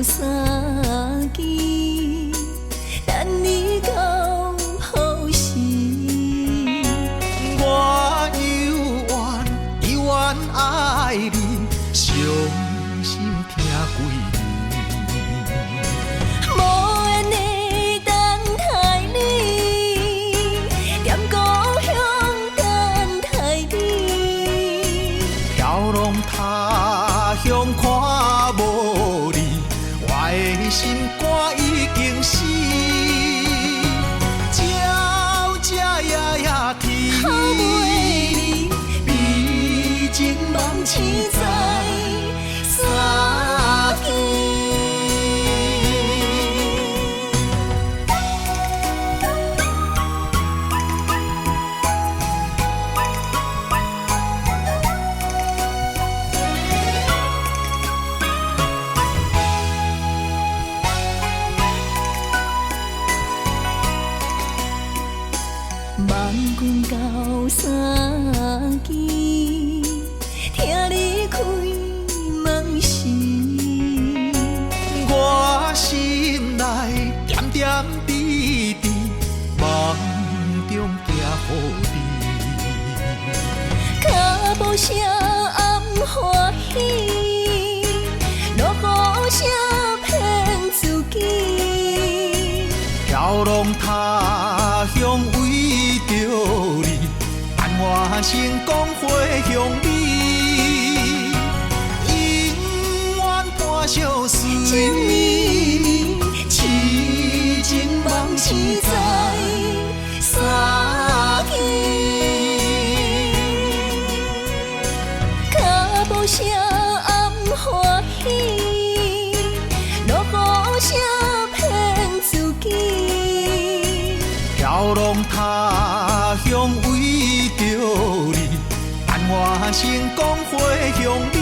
三更，等你到好时。我犹原爱你，伤心听几年。无缘的等待你，踮故乡等待你。飘浪他乡看无你，我的心肝已经死。鸟只夜夜啼，好袂美情梦痴痴在三更。望阮到三更，听你开门时，我心内点点滴滴，梦中寄予你。脚步声暗欢喜，落雨声骗自己。飘浪他乡为着你，但我心光回向你，永远伴相随。情绵绵，痴情梦痴在三更。脚步声暗欢喜，落雨声骗自己。飘浪他乡为着你，但我心光回向你。